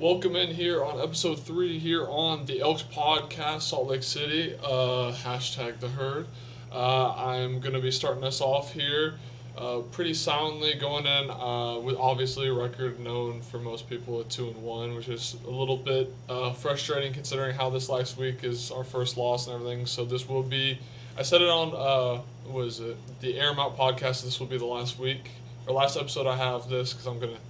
Welcome in here on episode 3 here on the Elks Podcast, Salt Lake City. Hashtag the herd. I'm going to be starting us off here pretty soundly, going in with obviously a record known for most people at 2-1, which is a little bit frustrating considering how this last week is our first loss and everything. So this will be, I said it on, was it the Air 'em Out podcast? This will be the last week or last episode I have this because I'm going to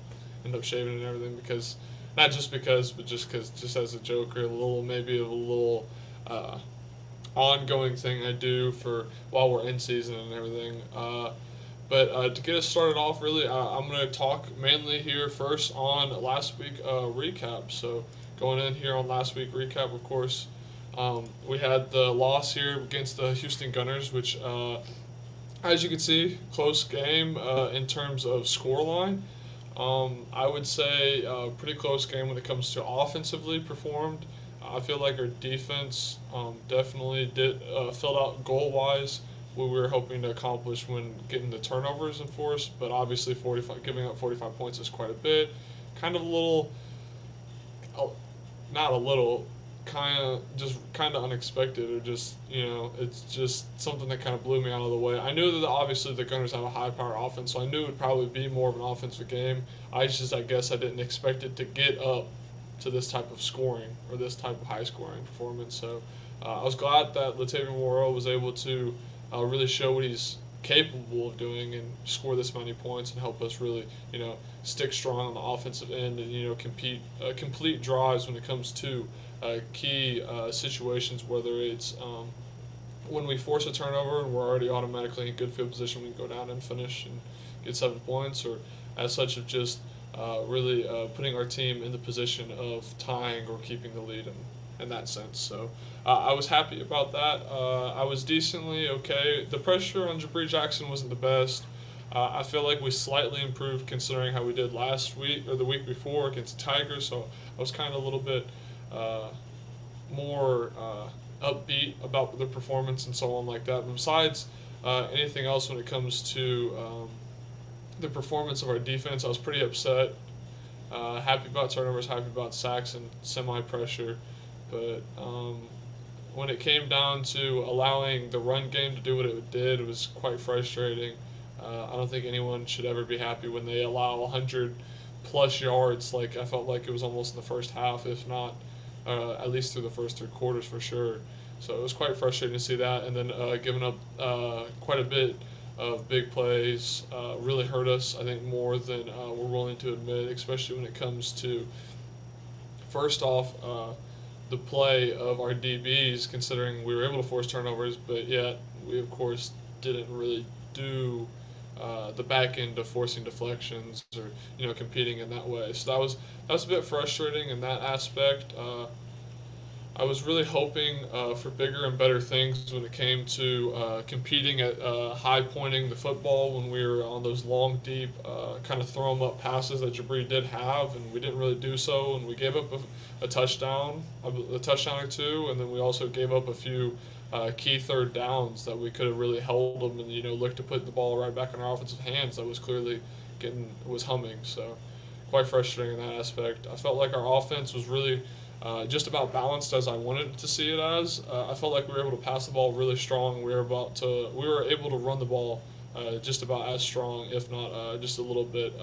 end up shaving and everything because not just because, but just because, just as a joke or a little, maybe a little uh, ongoing thing I do for while we're in season and everything. But to get us started off, really, I'm going to talk mainly here first on last week recap. So going in here on last week recap, of course, we had the loss here against the Houston Gunners, which, as you can see, close game in terms of scoreline. I would say pretty close game when it comes to offensively performed. I feel like our defense definitely did filled out goal wise what we were hoping to accomplish when getting the turnovers enforced. But obviously, 45 giving up 45 points is quite a bit. Kind of a little, uh, not a little, kind of unexpected, or just it's just something that kind of blew me out of the way. I knew that obviously the Gunners have a high power offense, so I knew it would probably be more of an offensive game. I guess I didn't expect it to get up to this type of scoring or this type of high scoring performance. So I was glad that Latavian Worrell was able to really show what he's capable of doing and score this many points and help us really, stick strong on the offensive end and compete complete drives when it comes to key situations, whether it's when we force a turnover and we're already automatically in good field position, we can go down and finish and get 7 points, or as such of just really putting our team in the position of tying or keeping the lead in that sense. So I was happy about that. I was decently okay. The pressure on Jabri Jackson wasn't the best. I feel like we slightly improved considering how we did last week or the week before against the Tigers. So I was kind of a little bit uh, more upbeat about the performance and so on like that. But besides anything else, when it comes to the performance of our defense, I was pretty upset. Happy about turnovers, happy about sacks and semi pressure, but when it came down to allowing the run game to do what it did, it was quite frustrating. I don't think anyone should ever be happy when they allow 100 plus yards. Like I felt like it was almost in the first half, if not at least through the first 3 quarters for sure. So it was quite frustrating to see that, and then giving up quite a bit of big plays really hurt us. I think more than we're willing to admit, especially when it comes to first off the play of our DBs, considering we were able to force turnovers, but yet we of course didn't really do the back end of forcing deflections or competing in that way. So that was a bit frustrating in that aspect. I was really hoping for bigger and better things when it came to competing at high pointing the football when we were on those long, deep, kind of throw 'em up passes that Jabri did have, and we didn't really do so, and we gave up a touchdown, a touchdown or two, and then we also gave up a few key third downs that we could have really held them and looked to put the ball right back in our offensive hands that was clearly was humming. So quite frustrating in that aspect. I felt like our offense was really just about balanced as I wanted to see it as. I felt like we were able to pass the ball really strong. We were able to run the ball just about as strong, if not just a little bit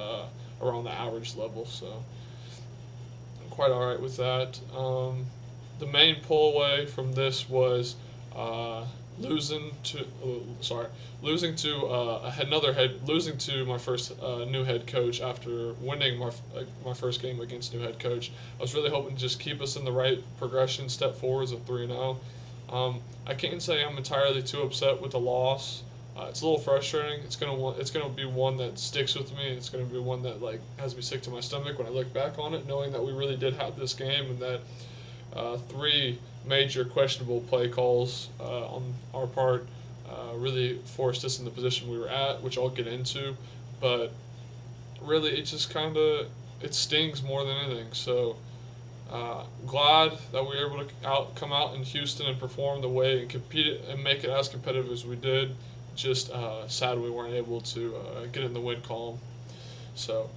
around the average level. So I'm quite all right with that. The main pull away from this was uh, losing to sorry losing to my first new head coach after winning my first game against new head coach. I was really hoping to just keep us in the right progression, step forwards of 3-0. I can't say I'm entirely too upset with the loss. It's a little frustrating. It's gonna be one that sticks with me. It's gonna be one that like has me sick to my stomach when I look back on it, knowing that we really did have this game and that three major questionable play calls on our part really forced us in the position we were at, which I'll get into. But really, it just kind of it stings more than anything. So glad that we were able to come out in Houston and perform the way and compete and make it as competitive as we did. Just sad we weren't able to get in the win column. So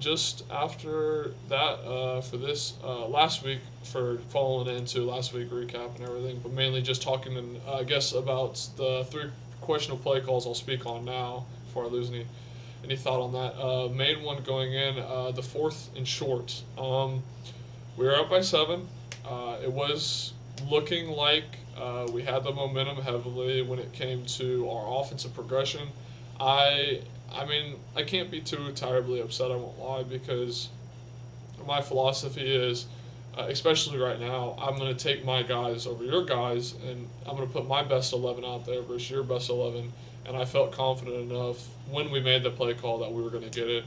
Just after that, for this last week, for following into last week recap and everything, but mainly just talking and I guess about the three questionable play calls I'll speak on now before I lose any thought on that. Main one going in, the fourth and short. We were up by 7. It was looking like we had the momentum heavily when it came to our offensive progression. I I mean, I can't be too terribly upset, I won't lie, because my philosophy is, especially right now, I'm going to take my guys over your guys, and I'm going to put my best 11 out there versus your best 11. And I felt confident enough when we made the play call that we were going to get it.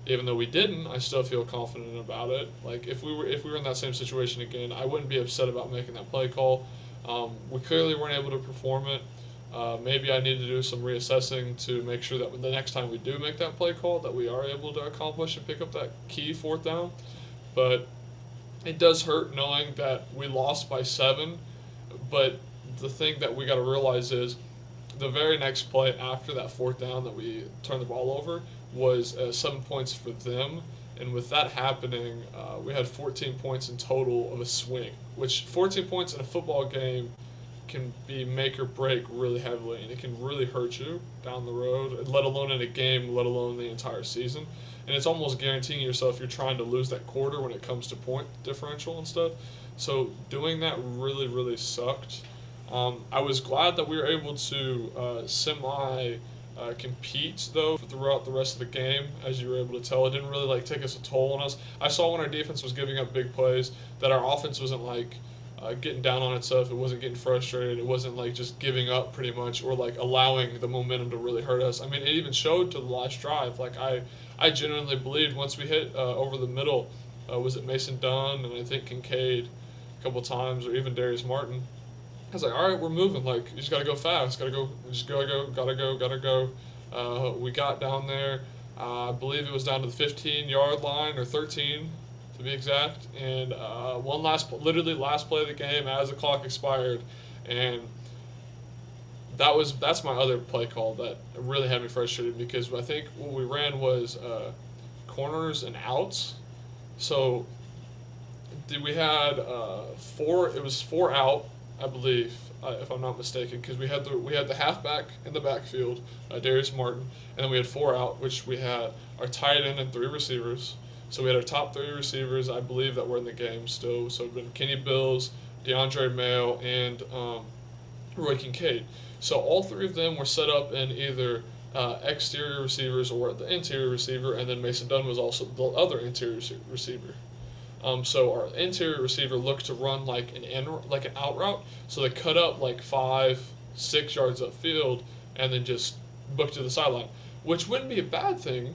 Even though we didn't, I still feel confident about it. Like if we were in that same situation again, I wouldn't be upset about making that play call. We clearly weren't able to perform it. Maybe I need to do some reassessing to make sure that the next time we do make that play call, that we are able to accomplish and pick up that key fourth down. But it does hurt knowing that we lost by 7. But the thing that we got to realize is the very next play after that fourth down that we turned the ball over was 7 points for them. And with that happening, we had 14 points in total of a swing, which 14 points in a football game can be make or break really heavily, and it can really hurt you down the road, let alone in a game, let alone the entire season. And it's almost guaranteeing yourself you're trying to lose that quarter when it comes to point differential and stuff. So doing that really, really sucked. I was glad that we were able to semi compete though throughout the rest of the game. As you were able to tell, it didn't really like take us a toll on us. I saw when our defense was giving up big plays that our offense wasn't like getting down on itself. It wasn't getting frustrated. It wasn't like just giving up pretty much or like allowing the momentum to really hurt us. I mean, it even showed to the last drive. Like I genuinely believed once we hit over the middle, was it Mason Dunn and I think Kincaid a couple times or even Darius Martin. I was like, all right, we're moving. Like, you just gotta go fast. Gotta go. Just gotta go. We got down there. I believe it was down to the 15-yard line or 13, to be exact. And literally last play of the game as the clock expired, and that's my other play call that really had me frustrated because I think what we ran was corners and outs. So we had 4. It was 4 out, I believe, if I'm not mistaken, because we had the halfback in the backfield, Darius Martin, and then we had 4 out, which we had our tight end and 3 receivers. So we had our top 3 receivers, I believe, that were in the game still. So it'd been Kenny Bills, DeAndre Mayo, and Roy Kincaid. So all 3 of them were set up in either exterior receivers or the interior receiver, and then Mason Dunn was also the other interior receiver. So our interior receiver looked to run like an out route. So they cut up like 5-6 yards upfield and then just book to the sideline, which wouldn't be a bad thing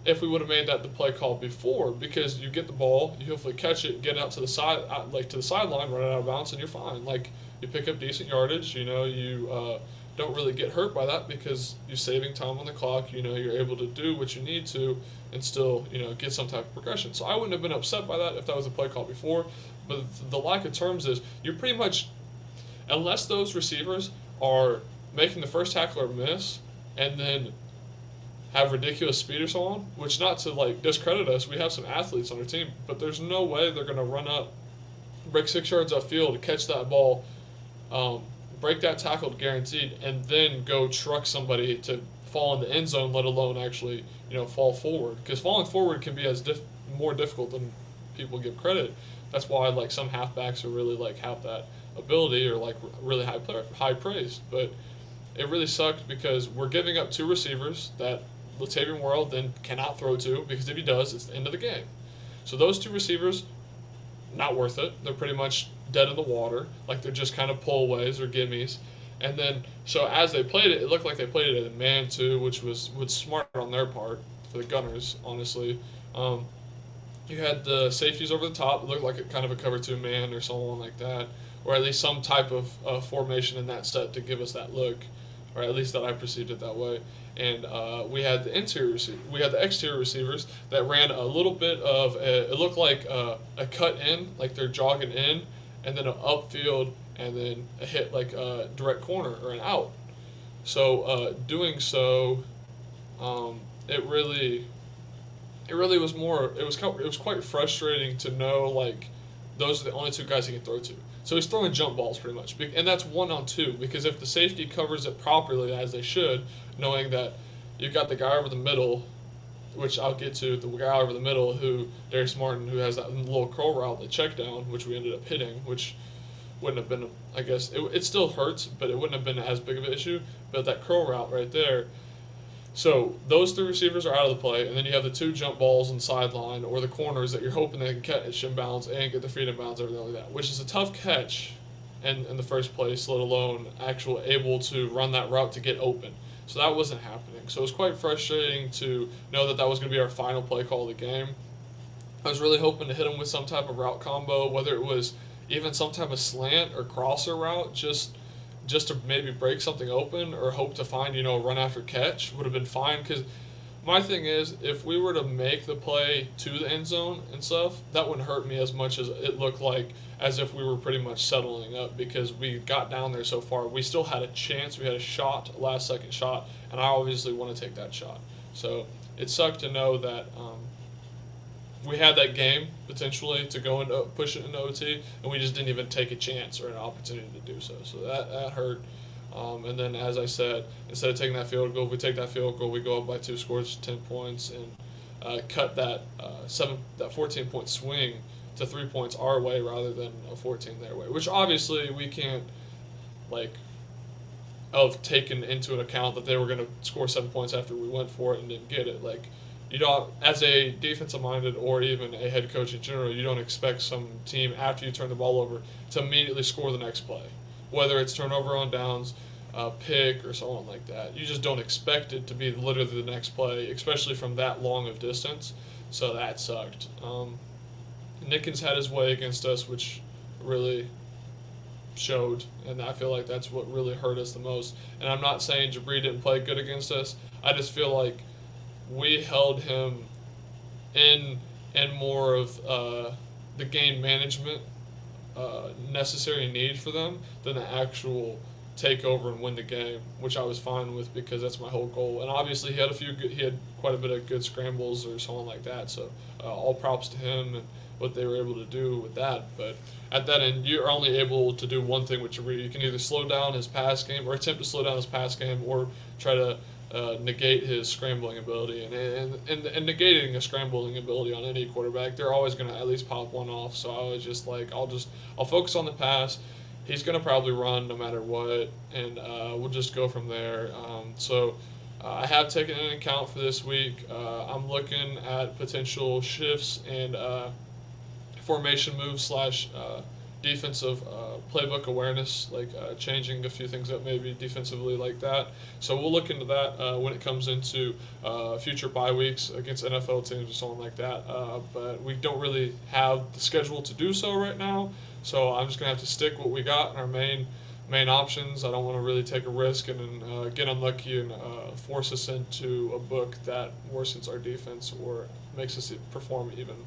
if we would have made that the play call before, because you get the ball, you hopefully catch it, get it out to the side, like to the sideline, run it out of bounds, and you're fine. Like you pick up decent yardage. You don't really get hurt by that because you're saving time on the clock. You're able to do what you need to and still, get some type of progression. So I wouldn't have been upset by that if that was a play call before. But the lack of terms is you're pretty much, unless those receivers are making the first tackler miss and then have ridiculous speed or so on, which not to like discredit us, we have some athletes on our team, but there's no way they're going to run up, break 6 yards upfield to catch that ball, break that tackle guaranteed, and then go truck somebody to fall in the end zone, let alone actually, fall forward. Because falling forward can be more difficult than people give credit. That's why like some halfbacks are really like have that ability or like really high praised. But it really sucked because we're giving up 2 receivers that Latavian World then cannot throw to, because if he does, it's the end of the game. So those 2 receivers, not worth it. They're pretty much dead in the water. Like they're just kind of pullaways or gimmies. And then, so as they played it, it looked like they played it in man too, which was smart on their part for the Gunners, honestly. You had the safeties over the top. It looked like a kind of a cover 2 man or someone like that, or at least some type of formation in that set to give us that look, or at least that I perceived it that way. And we had the exterior receivers that ran a little bit of it looked like a cut in, like they're jogging in, and then an upfield, and then a hit like a direct corner or an out. So doing so, it really it really was more. It was quite frustrating to know like those are the only two guys he can throw to. So he's throwing jump balls pretty much, and that's 1-on-2 because if the safety covers it properly as they should, knowing that you've got the guy over the middle, which I'll get to, the guy over the middle who Darius Martin, who has that little curl route, the check down, which we ended up hitting, which wouldn't have been, I guess, it still hurts, but it wouldn't have been as big of an issue. But that curl route right there. So those three receivers are out of the play, and then you have the two jump balls on the sideline or the corners that you're hoping they can catch in bounds and get their feet in bounds, everything like that, which is a tough catch in the first place, let alone actual able to run that route to get open. So that wasn't happening. So it was quite frustrating to know that that was going to be our final play call of the game. I was really hoping to hit him with some type of route combo, whether it was even some type of slant or crosser route, just to maybe break something open or hope to find, a run after catch would have been fine. Because my thing is, if we were to make the play to the end zone and stuff, that wouldn't hurt me as much as it looked like as if we were pretty much settling up because we got down there so far. We still had a chance. We had a shot, a last second shot, and I obviously want to take that shot. So it sucked to know that we had that game potentially to go into push it into OT, and we just didn't even take a chance or an opportunity to do so. So that hurt. And then, as I said, instead of taking that field goal, if we take that field goal, we go up by 2 scores, 10 points, and cut that 14-point swing to 3 points our way rather than a 14 their way. Which obviously we can't have taken into an account that they were going to score 7 points after we went for it and didn't get it. You don't, as a defensive-minded or even a head coach in general, you don't expect some team after you turn the ball over to immediately score the next play, whether it's turnover on downs, pick, or so on like that. You just don't expect it to be literally the next play, especially from that long of distance. So that sucked. Nickens had his way against us, which really showed, and I feel like that's what really hurt us the most. And I'm not saying Jabri didn't play good against us. I just feel like we held him in more of the game management necessary need for them than the actual take over and win the game, which I was fine with because that's my whole goal. And obviously he had quite a bit of good scrambles or something like that. So all props to him and what they were able to do with that. But at that end, you're only able to do one thing with Jabri. You can either slow down his pass game or attempt to slow down his pass game or try to negate his scrambling ability, and negating a scrambling ability on any quarterback, they're always going to at least pop one off. So I was just like, I'll focus on the pass. He's going to probably run no matter what, and we'll just go from there. I have taken into account for this week. I'm looking at potential shifts and formation moves / defensive playbook awareness, changing a few things up maybe defensively like that. So we'll look into that when it comes into future bye weeks against NFL teams or something like that. But we don't really have the schedule to do so right now. So I'm just going to have to stick what we got in our main options. I don't want to really take a risk and then get unlucky and force us into a book that worsens our defense or makes us perform even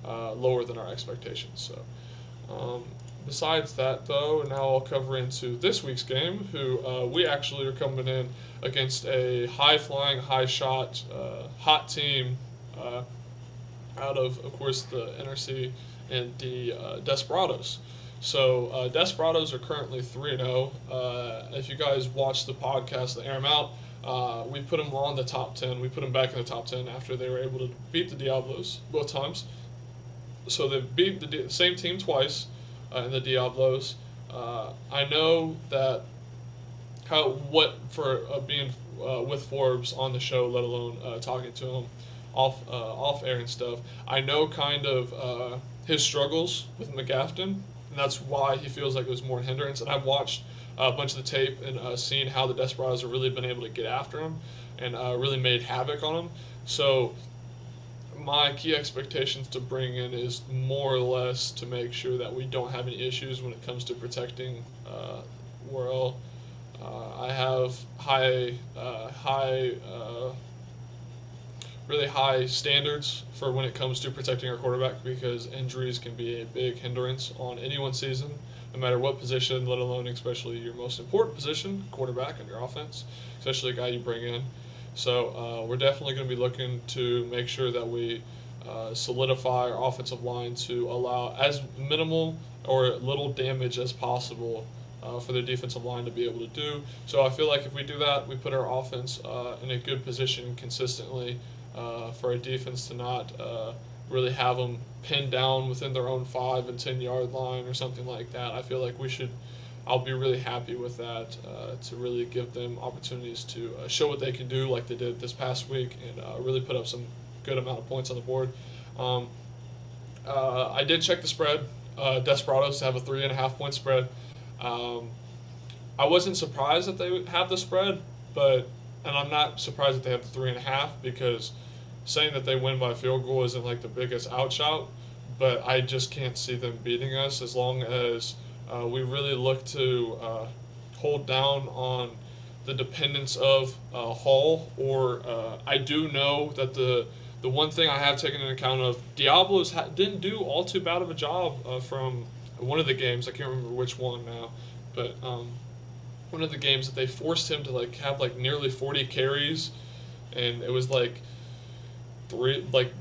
lower than our expectations. So. Besides that, though, now I'll cover into this week's game, who we actually are coming in against a high-flying, high-shot, hot team out of course, the NRC and the Desperados. So Desperados are currently 3-0. If you guys watch the podcast, the Air 'em Out, we put them on the top 10. We put them back in the top 10 after they were able to beat the Diablos both times. So they beat the same team twice in the Diablos. I know that being with Forbes on the show, let alone talking to him off air and stuff. I know kind of his struggles with McGafton, and that's why he feels like it was more hindrance. And I've watched a bunch of the tape and seen how the Desperados have really been able to get after him and really made havoc on him. So my key expectations to bring in is more or less to make sure that we don't have any issues when it comes to protecting Worrell. I have really high standards for when it comes to protecting our quarterback because injuries can be a big hindrance on anyone's season, no matter what position, let alone especially your most important position, quarterback, in your offense, especially a guy you bring in. So we're definitely going to be looking to make sure that we solidify our offensive line to allow as minimal or little damage as possible for the defensive line to be able to do. So I feel like if we do that, we put our offense in a good position consistently for our defense to not really have them pinned down within their own 5 and 10 yard line or something like that. I feel like we should. I'll be really happy with that to really give them opportunities to show what they can do, like they did this past week, and really put up some good amount of points on the board. Um, I did check the spread. Desperados have a 3.5 point spread. Um, I wasn't surprised that they would have the spread, and I'm not surprised that they have the 3.5 because saying that they win by field goal isn't like the biggest outshout, but I just can't see them beating us as long as we really look to hold down on the dependence of Hall. Or I do know that the one thing I have taken into account of Diablos didn't do all too bad of a job from one of the games. I can't remember which one now, but one of the games that they forced him to like have like nearly 40 carries, and it was like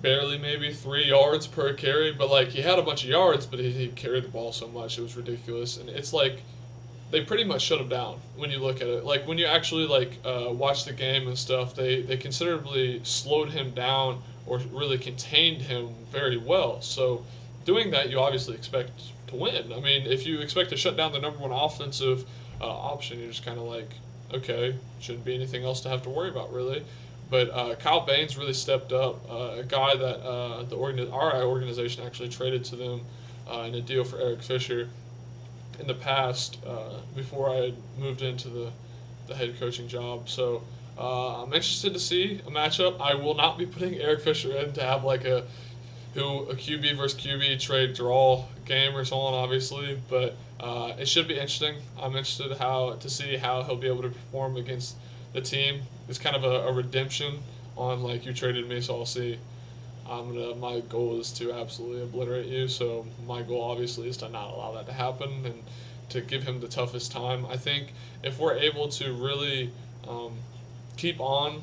barely maybe 3 yards per carry, but like he had a bunch of yards, but he carried the ball so much it was ridiculous. And it's like they pretty much shut him down when you look at it. Like when you actually watch the game and stuff, they considerably slowed him down or really contained him very well. So doing that, you obviously expect to win. I mean, if you expect to shut down the number one offensive option, you're just kind of like, okay, shouldn't be anything else to have to worry about really. But Kyle Baines really stepped up, a guy that our organization actually traded to them in a deal for Eric Fisher in the past before I had moved into the head coaching job. So I'm interested to see a matchup. I will not be putting Eric Fisher in to have like a QB versus QB trade draw game or so on, obviously, but it should be interesting. I'm interested to see how he'll be able to perform against the team. It's kind of a redemption on like you traded me, so I'll see. My goal is to absolutely obliterate you, so my goal obviously is to not allow that to happen and to give him the toughest time. I think if we're able to really keep on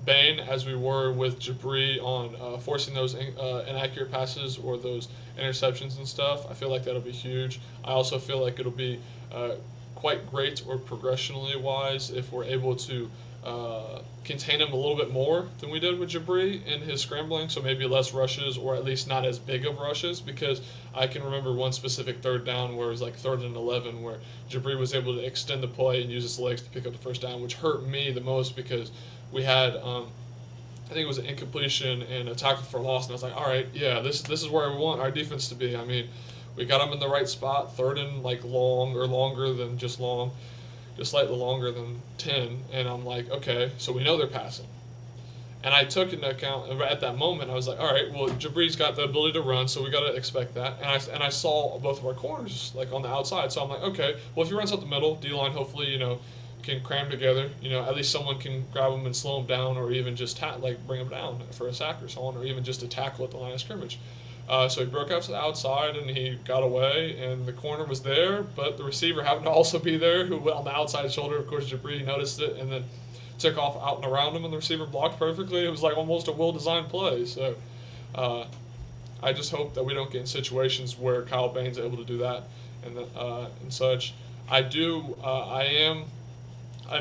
Bane as we were with Jabri on forcing those inaccurate passes or those interceptions and stuff, I feel like that'll be huge. I also feel like it'll be quite great or progressionally wise if we're able to contain him a little bit more than we did with Jabri in his scrambling, so maybe less rushes or at least not as big of rushes, because I can remember one specific third down where it was like 3rd and 11 where Jabri was able to extend the play and use his legs to pick up the first down, which hurt me the most because we had I think it was an incompletion and a tackle for loss, and I was like, all right, yeah, this is where we want our defense to be. I mean, we got them in the right spot, 3rd and like long or longer than just long, just slightly longer than 10, and I'm like, okay, so we know they're passing. And I took into account at that moment, I was like, all right, well, Jabri's got the ability to run, so we got to expect that. And I saw both of our corners like on the outside, so I'm like, okay, well, if he runs up the middle, D-line hopefully, can cram together. At least someone can grab him and slow him down, or even just bring him down for a sack or so on, or even just a tackle at the line of scrimmage. So he broke out to the outside and he got away, and the corner was there, but the receiver happened to also be there, who went on the outside shoulder. Of course, Jabri noticed it and then took off out and around him, and the receiver blocked perfectly. It was like almost a well-designed play. So I just hope that we don't get in situations where Kyle Baines is able to do that and such. I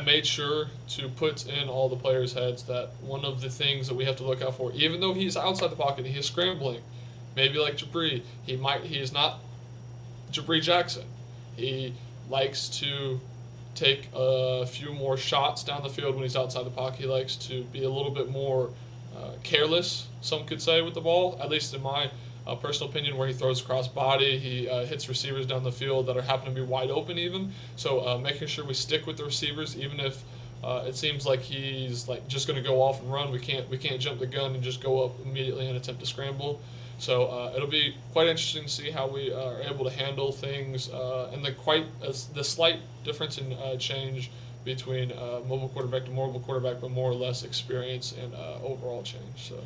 made sure to put in all the players' heads that one of the things that we have to look out for, even though he's outside the pocket, he is scrambling. Maybe like Jabri, he is not Jabri Jackson. He likes to take a few more shots down the field when he's outside the pocket. He likes to be a little bit more careless, some could say, with the ball, at least in my personal opinion, where he throws cross body. He hits receivers down the field that happen to be wide open even. So making sure we stick with the receivers, even if it seems like he's like just going to go off and run. We can't jump the gun and just go up immediately and attempt to scramble. So it'll be quite interesting to see how we are able to handle things, and the slight difference in change between mobile quarterback to mobile quarterback, but more or less experience and overall change. So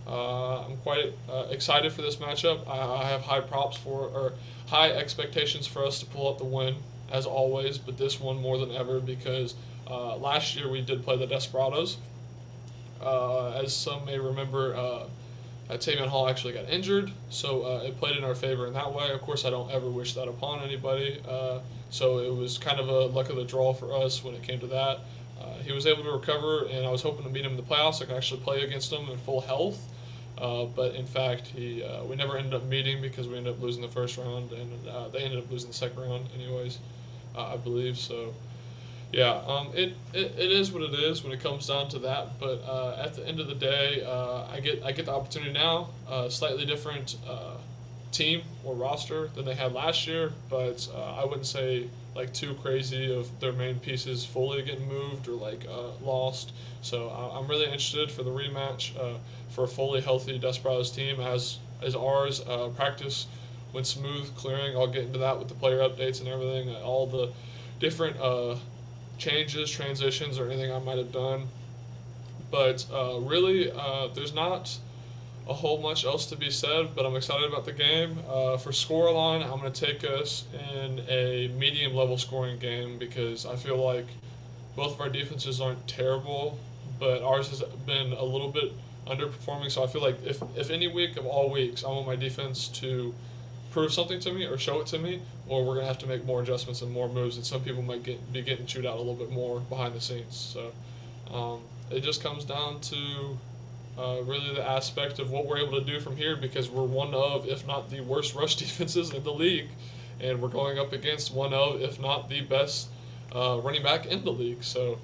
I'm quite excited for this matchup. I have high expectations for us to pull out the win, as always, but this one more than ever because last year we did play the Desperados, As some may remember, Tavion Hall actually got injured, so it played in our favor in that way. Of course, I don't ever wish that upon anybody, so it was kind of a luck of the draw for us when it came to that. He was able to recover, and I was hoping to meet him in the playoffs. I could actually play against him in full health. But in fact, we never ended up meeting because we ended up losing the first round, and they ended up losing the second round, anyways, I believe. So, yeah, it is what it is when it comes down to that. But at the end of the day, I get the opportunity now, slightly different team or roster than they had last year, but I wouldn't say like too crazy of their main pieces fully getting moved or like lost. So I'm really interested for the rematch for a fully healthy Desperados team as ours. Practice went smooth, clearing. I'll get into that with the player updates and everything, all the different changes, transitions, or anything I might have done. But really, there's not a whole much else to be said, but I'm excited about the game. For scoreline, I'm going to take us in a medium level scoring game because I feel like both of our defenses aren't terrible, but ours has been a little bit underperforming. So I feel like if any week of all weeks, I want my defense to prove something to me or show it to me, or we're going to have to make more adjustments and more moves, and some people might be getting chewed out a little bit more behind the scenes. So it just comes down to really the aspect of what we're able to do from here because we're one of, if not the worst rush defenses in the league, and we're going up against one of, if not the best running back in the league. So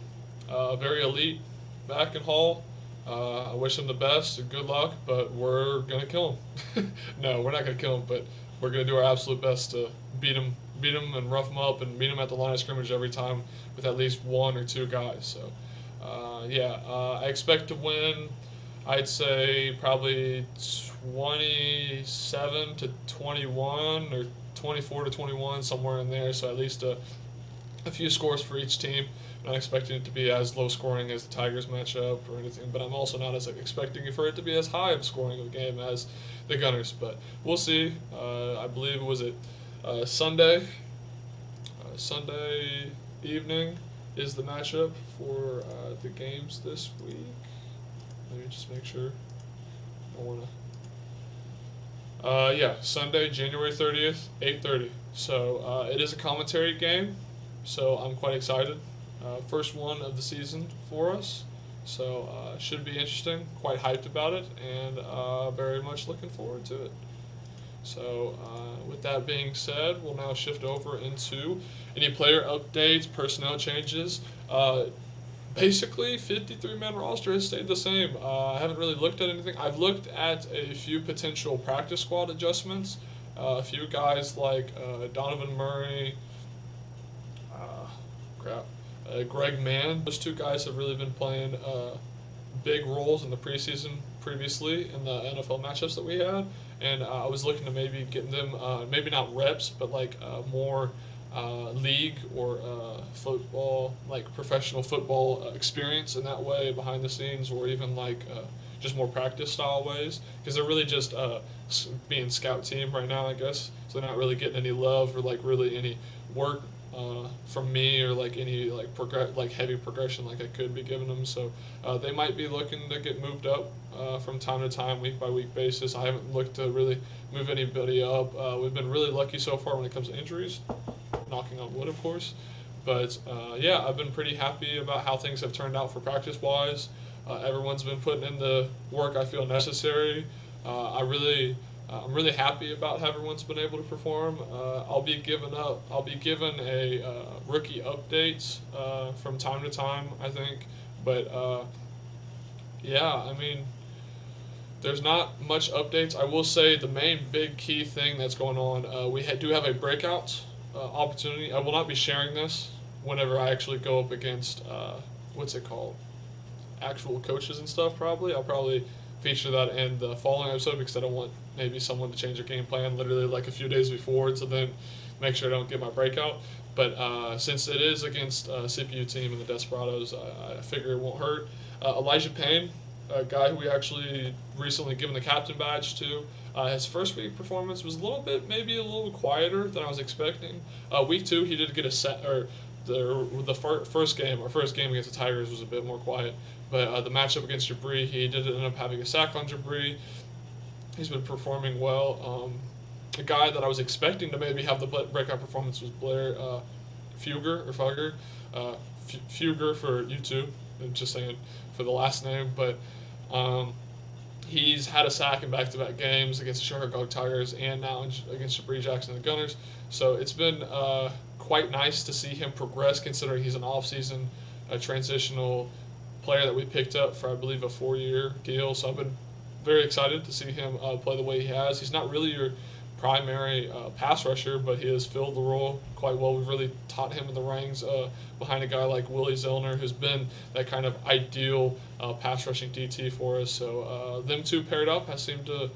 very elite back in Hall. I wish him the best and good luck, but we're going to kill him. No, we're not going to kill him, but we're going to do our absolute best to beat him and rough him up and meet him at the line of scrimmage every time with at least one or two guys. So, I expect to win. I'd say probably 27 to 21 or 24 to 21, somewhere in there. So at least a few scores for each team. I'm not expecting it to be as low scoring as the Tigers matchup or anything, but I'm also not as expecting for it to be as high of scoring of a game as the Gunners. But we'll see. I believe it was Sunday. Sunday evening is the matchup for the games this week. Let me just make sure. I want to. Sunday, January 30th, 8:30. So it is a commentary game, so I'm quite excited. First one of the season for us, so should be interesting. Quite hyped about it, and very much looking forward to it. So with that being said, we'll now shift over into any player updates, personnel changes. Basically, 53-man roster has stayed the same. I haven't really looked at anything. I've looked at a few potential practice squad adjustments. A few guys like Donovan Murray, Greg Mann. Those two guys have really been playing big roles in the preseason previously in the NFL matchups that we had. And I was looking to maybe get them, maybe not reps, but like more league or football, like professional football experience in that way behind the scenes, or even like just more practice style ways, because they're really just being scout team right now, I guess. So they're not really getting any love or like really any work from me or like any like heavy progression like I could be giving them. So they might be looking to get moved up from time to time, week by week basis. I haven't looked to really move anybody up. We've been really lucky so far when it comes to injuries, knocking on wood, of course. But I've been pretty happy about how things have turned out for practice-wise. Everyone's been putting in the work I feel necessary. I'm really happy about how everyone's been able to perform. I'll be given a rookie updates from time to time, I think. But I mean, there's not much updates. I will say the main big key thing that's going on, we do have a breakout opportunity. I will not be sharing this whenever I actually go up against, what's it called? Actual coaches and stuff, probably. I'll probably feature that in the following episode because I don't want maybe someone to change their game plan literally like a few days before to then make sure I don't get my breakout. But since it is against a CPU team in the Desperados, I figure it won't hurt. Elijah Payne, a guy who we actually recently given the captain badge to, his first week performance was maybe a little quieter than I was expecting. Week 2, he did get First game, our first game against the Tigers was a bit more quiet, but the matchup against Jabri, he did end up having a sack on Jabri. He's been performing well. A guy that I was expecting to maybe have the breakout performance was Blair Fugger for YouTube. I'm just saying for the last name, but he's had a sack in back-to-back games against the Chicago Tigers and now against Jabri Jackson and the Gunners. So it's been quite nice to see him progress, considering he's an off-season transitional player that we picked up for, I believe, a 4-year deal. So I've been very excited to see him play the way he has. He's not really your primary pass rusher, but he has filled the role quite well. We've really taught him in the ranks behind a guy like Willie Zellner, who's been that kind of ideal pass rushing DT for us. So them two paired up has seemed to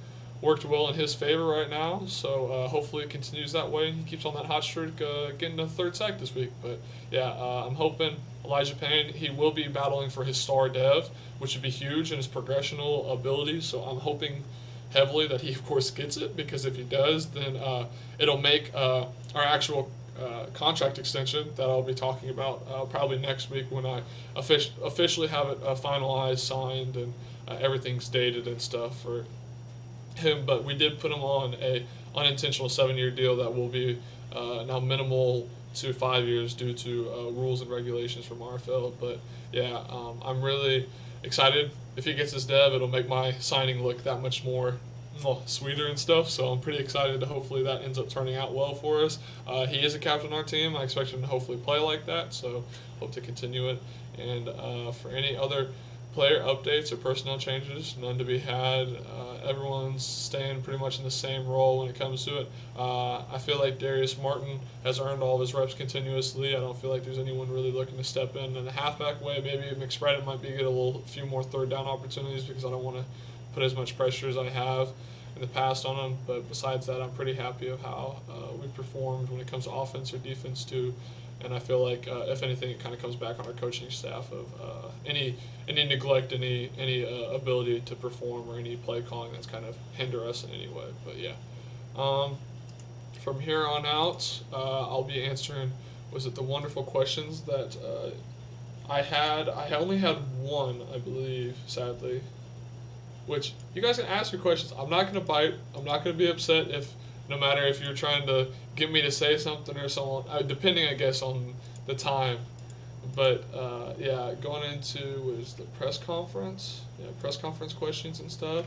worked well in his favor right now. So hopefully it continues that way. He keeps on that hot streak, getting a third sack this week. But yeah, I'm hoping Elijah Payne, he will be battling for his star dev, which would be huge in his progressional abilities. So I'm hoping heavily that he, of course, gets it, because if he does, then it'll make our actual contract extension that I'll be talking about probably next week when I officially have it finalized, signed, and everything's dated and stuff for him. But we did put him on a unintentional 7-year deal that will be now minimal to 5 years due to rules and regulations from RFL. But yeah, I'm really excited. If he gets his dev, it'll make my signing look that much more sweeter and stuff. So I'm pretty excited to hopefully that ends up turning out well for us. He is a captain on our team. I expect him to hopefully play like that. So hope to continue it. And for any other player updates or personnel changes, none to be had. Everyone's staying pretty much in the same role when it comes to it. I feel like Darius Martin has earned all of his reps continuously. I don't feel like there's anyone really looking to step in the halfback way. Maybe McSpread might be get a few more third down opportunities, because I don't want to put as much pressure as I have in the past on him. But besides that, I'm pretty happy of how we performed when it comes to offense or defense too. And I feel like, if anything, it kind of comes back on our coaching staff of any neglect, any ability to perform, or any play calling that's kind of hinder us in any way. But yeah, from here on out, I'll be answering, was it the wonderful questions that I had? I only had one, I believe, sadly. Which, you guys can ask your questions. I'm not going to bite. I'm not going to be upset no matter if you're trying to get me to say something or so on, depending, I guess, on the time. But yeah, going into the press conference, press conference questions and stuff.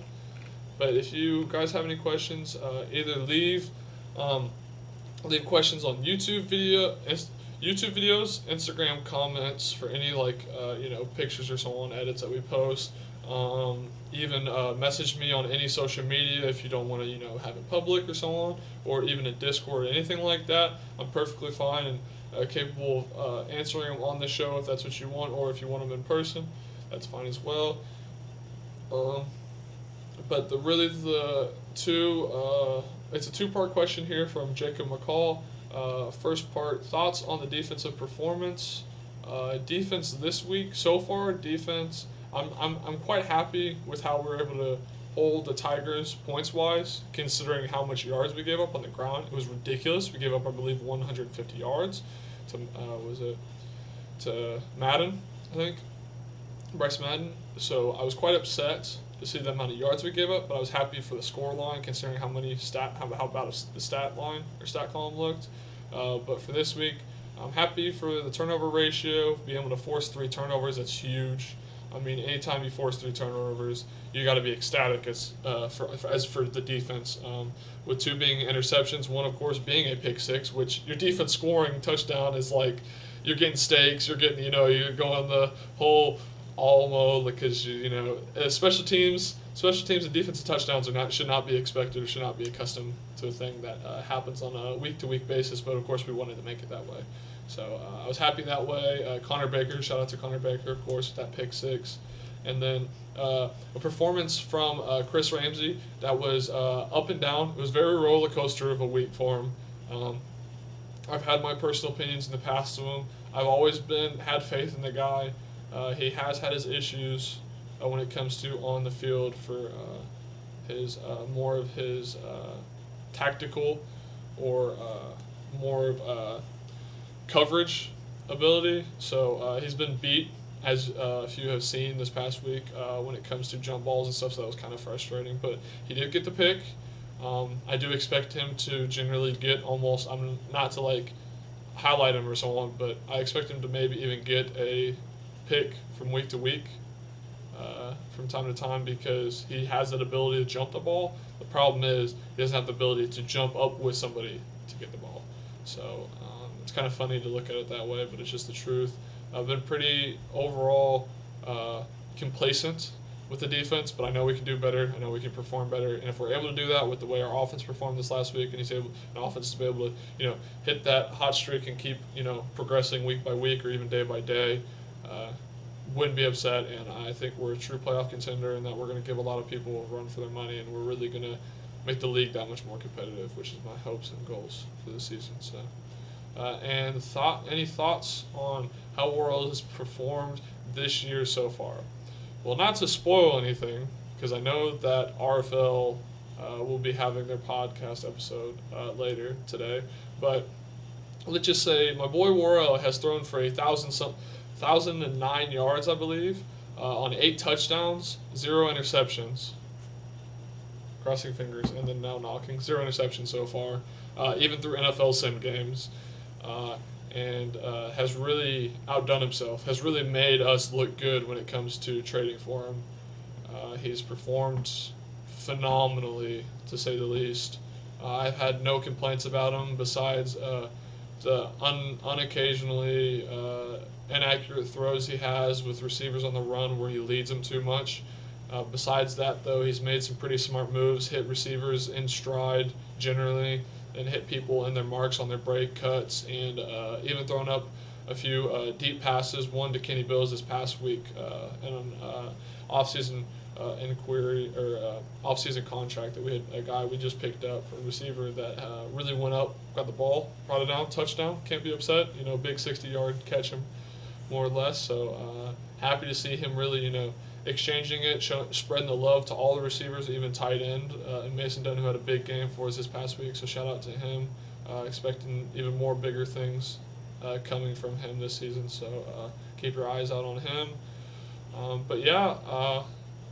But if you guys have any questions, either leave questions on YouTube videos, Instagram comments for any pictures or so on, edits that we post. Even message me on any social media if you don't want to have it public or so on, or even a Discord or anything like that. I'm perfectly fine and capable of answering them on the show if that's what you want, or if you want them in person, that's fine as well. But it's a two-part question here from Jacob McCall. First part, thoughts on the defensive performance. Defense this week so far. Defense, I'm quite happy with how we're able to hold the Tigers points wise, considering how much yards we gave up on the ground. It was ridiculous. We gave up, I believe, 150 yards to Madden, I think, Bryce Madden. So I was quite upset to see the amount of yards we gave up, but I was happy for the score line, considering how about the stat line or stat column looked. But for this week, I'm happy for the turnover ratio, being able to force 3 turnovers. That's huge. I mean, anytime you force 3 turnovers, you got to be ecstatic as for the defense. With 2 being interceptions, 1 of course being a pick 6, which your defense scoring touchdown is like you're getting stakes. You're getting you're going the whole all mode, because special teams and defensive touchdowns should not be expected or should not be accustomed to a thing that happens on a week-to-week basis. But of course, we wanted to make it that way. So I was happy that way. Connor Baker, shout out to Connor Baker, of course, with that pick 6. And then a performance from Chris Ramsey that was up and down. It was very roller coaster of a week for him. I've had my personal opinions in the past of him. I've always had faith in the guy. He has had his issues when it comes to on the field for his more of his tactical or more of coverage ability. So he's been beat, as if you have seen this past week, when it comes to jump balls and stuff. So that was kind of frustrating. But he did get the pick. I do expect him to generally get almost. I'm not to like highlight him or so on, but I expect him to maybe even get a pick from week to week, from time to time, because he has that ability to jump the ball. The problem is he doesn't have the ability to jump up with somebody to get the ball. So it's kind of funny to look at it that way, but it's just the truth. I've been pretty overall complacent with the defense, but I know we can do better. I know we can perform better, and if we're able to do that with the way our offense performed this last week, and he's able, an offense to be able to, hit that hot streak and keep, progressing week by week or even day by day, wouldn't be upset. And I think we're a true playoff contender, and that we're going to give a lot of people a run for their money, and we're really going to make the league that much more competitive, which is my hopes and goals for the season. So, any thoughts on how World has performed this year so far? Well, not to spoil anything, because I know that RFL will be having their podcast episode later today, but let's just say my boy Worrell has thrown for 1,009 yards, I believe, on 8 touchdowns, 0 interceptions. Crossing fingers and then now knocking. 0 interceptions so far, even through NFL sim games. And has really outdone himself, has really made us look good when it comes to trading for him. He's performed phenomenally, to say the least. I've had no complaints about him besides the unoccasionally inaccurate throws he has with receivers on the run where he leads them too much. Besides that, though, he's made some pretty smart moves, hit receivers in stride generally, and hit people in their marks on their break cuts, and even thrown up a few deep passes, one to Kenny Bills this past week, in an offseason inquiry or offseason contract that we had a guy we just picked up, a receiver that really went up, got the ball, brought it down, touchdown. Can't be upset, big 60-yard catch him, more or less. So happy to see him really, exchanging it, spreading the love to all the receivers, even tight end, and Mason Dunn, who had a big game for us this past week. So shout out to him. Expecting even more bigger things coming from him this season. So keep your eyes out on him. But yeah,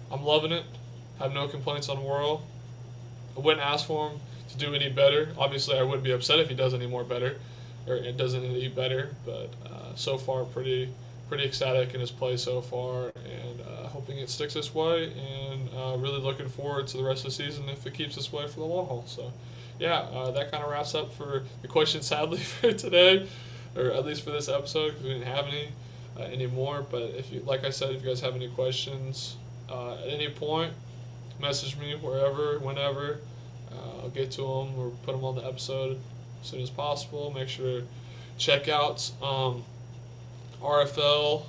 I'm loving it. Have no complaints on Worrell. I wouldn't ask for him to do any better. Obviously, I wouldn't be upset if he does any more better, or it doesn't any better. But so far, pretty ecstatic in his play so far, and hoping it sticks this way, and really looking forward to the rest of the season if it keeps this way for the long haul. So, yeah, that kind of wraps up for the questions, sadly, for today, or at least for this episode, because we didn't have any anymore. But if you, like I said, if you guys have any questions at any point, message me wherever, whenever. I'll get to them or put them on the episode as soon as possible. Make sure to check out RFL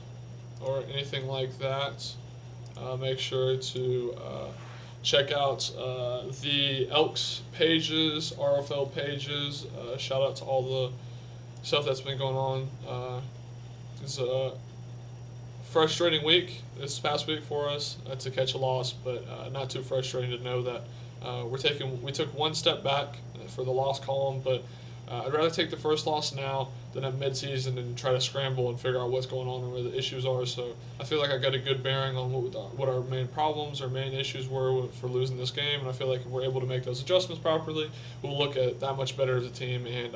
or anything like that. Make sure to check out the Elks pages, RFL pages. Shout out to all the stuff that's been going on. It's a frustrating week this past week for us to catch a loss, but not too frustrating to know that we took one step back for the loss column, but I'd rather take the first loss now than at midseason and try to scramble and figure out what's going on and where the issues are. So I feel like I got a good bearing on what our main problems or main issues were for losing this game, and I feel like if we're able to make those adjustments properly, we'll look at that much better as a team, and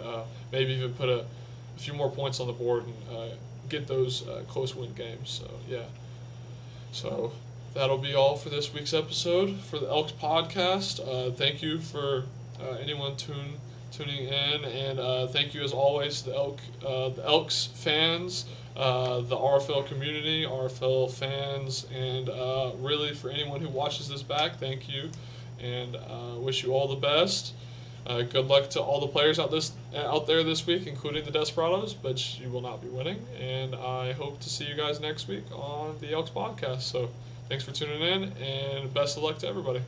maybe even put a few more points on the board and get those close win games. So yeah, so that'll be all for this week's episode for the Elks podcast. Thank you for anyone tuning in, and thank you as always to the Elks fans, the RFL community, RFL fans, and really for anyone who watches this back, thank you, and wish you all the best. Good luck to all the players out there this week, including the Desperados, but you will not be winning, and I hope to see you guys next week on the Elks podcast. So thanks for tuning in, and best of luck to everybody.